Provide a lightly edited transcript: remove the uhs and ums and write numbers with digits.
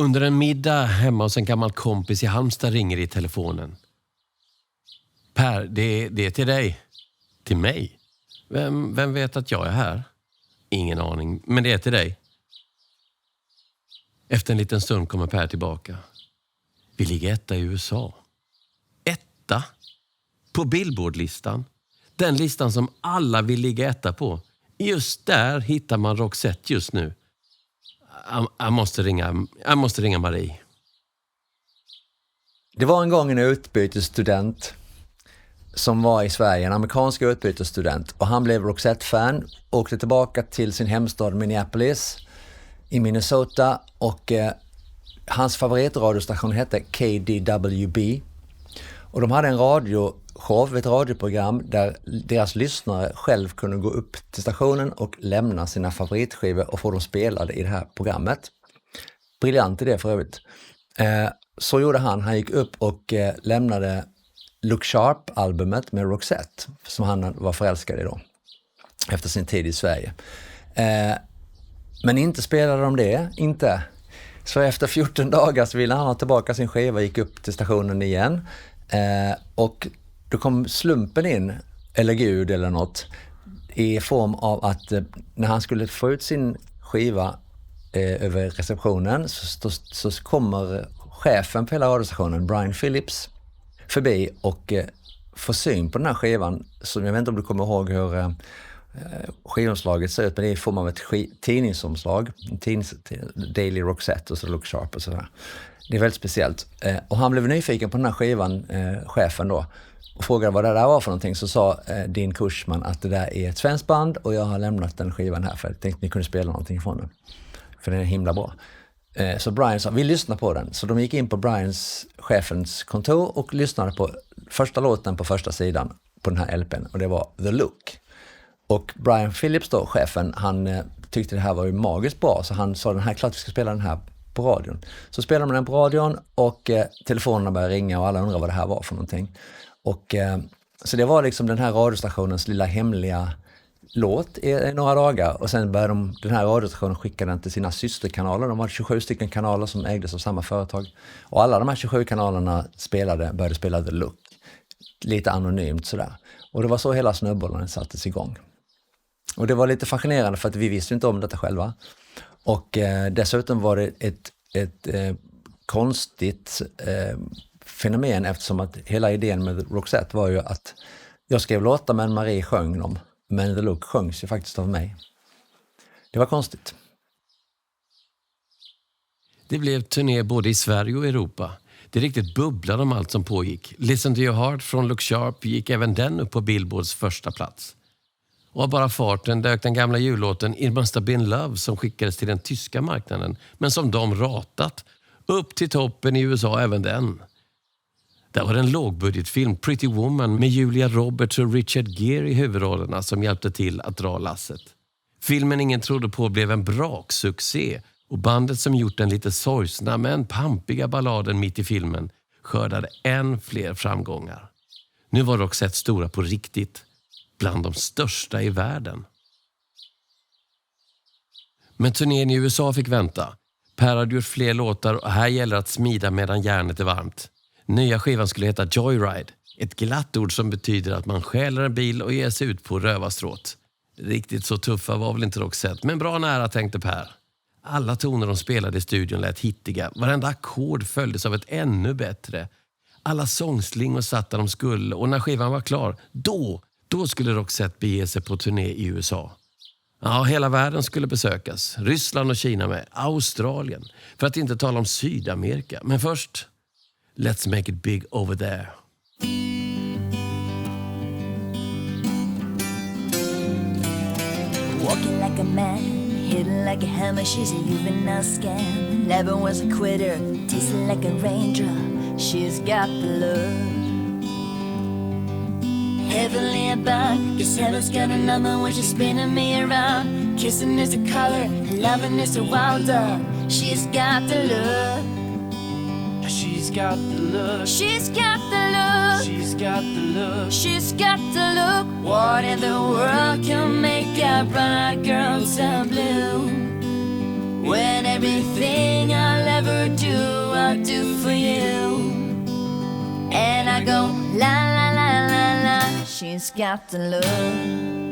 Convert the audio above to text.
Under en middag hemma hos en gammal kompis i Halmstad ringer i telefonen. Per, det är till dig. Till mig? Vem vet att jag är här? Ingen aning, men det är till dig. Efter en liten stund kommer Per tillbaka. Vi ligger etta i USA. Etta? På Billboard-listan. Den listan som alla vill ligga etta på. Just där hittar man Roxette just nu. Jag måste ringa Marie. Det var en gång en utbytesstudent som var i Sverige, en amerikansk utbytesstudent, och han blev Roxette-fan, åkte tillbaka till sin hemstad Minneapolis i Minnesota, och hans favoritradiostation hette KDWB, och de hade en radioshow, ett radioprogram där deras lyssnare själv kunde gå upp till stationen och lämna sina favoritskivor och få dem spelade i det här programmet. Briljant idé för övrigt. Så gjorde han gick upp och lämnade Look Sharp-albumet med Roxette, som han var förälskad i då, efter sin tid i Sverige. Men inte spelade de det, inte. Så efter 14 dagar så ville han ha tillbaka sin skiva, gick upp till stationen igen. Och då kom slumpen in, eller Gud eller något, i form av att när han skulle få ut sin skiva över receptionen så kommer chefen på hela radiostationen, Brian Phillips, förbi och får syn på den här skivan. Så jag vet inte om du kommer ihåg hur skivomslaget ser ut, men det är i form av ett tidningsomslag, Daily Roxette och så Look Sharp och sådär. Det är väldigt speciellt. Och han blev nyfiken på den här skivan, chefen då, och frågade vad det där var för någonting. Så sa Dean Cushman att det där är ett svenskt band och jag har lämnat den skivan här för jag tänkte att ni kunde spela någonting från den. För den är himla bra. Så Brian sa, vi lyssnar på den. Så de gick in på chefens kontor och lyssnade på första låten på första sidan på den här LPn, och det var The Look. Och Brian Phillips då, chefen, han tyckte det här var ju magiskt bra, så han sa, den här, klart vi ska spela den här på radion. Så spelade man den på radion och telefonerna började ringa och alla undrar vad det här var för någonting. Och så det var liksom den här radiostationens lilla hemliga låt i några dagar, och sen började den här radiostationen skicka den till sina systerkanaler. De hade 27 stycken kanaler som ägdes av samma företag, och alla de här 27 kanalerna började spela The Look lite anonymt sådär, och det var så hela snöbollen sattes igång. Och det var lite fascinerande för att vi visste inte om detta själva, och dessutom var det ett konstigt fenomen, eftersom att hela idén med Roxette var ju att jag skrev låtar men Marie sjöng dem. Men The Look sjöngs ju faktiskt av mig. Det var konstigt. Det blev turné både i Sverige och Europa. Det riktigt bubblade om allt som pågick. Listen to your heart från Look Sharp gick även den upp på Billboards första plats. Och av bara farten dök den gamla jullåten It Must Have Been Love, som skickades till den tyska marknaden, men som de ratat, upp till toppen i USA även den. Där var det en lågbudgetfilm, Pretty Woman, med Julia Roberts och Richard Gere i huvudrollerna som hjälpte till att dra lasset. Filmen ingen trodde på blev en braksuccé, och bandet som gjort den lite sorgsna men pampiga balladen mitt i filmen skördade än fler framgångar. Nu var Roxette stora på riktigt, bland de största i världen. Men turnén i USA fick vänta. Per hade gjort fler låtar och här gäller att smida medan järnet är varmt. Nya skivan skulle heta Joyride, ett glatt ord som betyder att man stjäler en bil och ger sig ut på rövarstråt. Riktigt så tuffa var väl inte Roxette, men bra nära, tänkte Per. Alla toner de spelade i studion lät hittiga, varenda ackord följdes av ett ännu bättre. Alla sångslingor satt där de skulle, och när skivan var klar, då skulle Roxette bege sig på turné i USA. Ja, hela världen skulle besökas. Ryssland och Kina med, Australien, för att inte tala om Sydamerika. Men först, let's make it big over there. Walking like a man, hidden like a hammer, she's a juvenile scam. Never was a quitter, tasting like a raindrop, she's got the love. Heavenly about, guess heaven's got a number when she's spinning me around. Kissing is the color, loving is the wilder, she's got the love. She's got the look. She's got the look. She's got the look. She's got the look. What in the world can make a brown girl turn blue? When everything I'll ever do for you? And I go, la la la la la, she's got the look.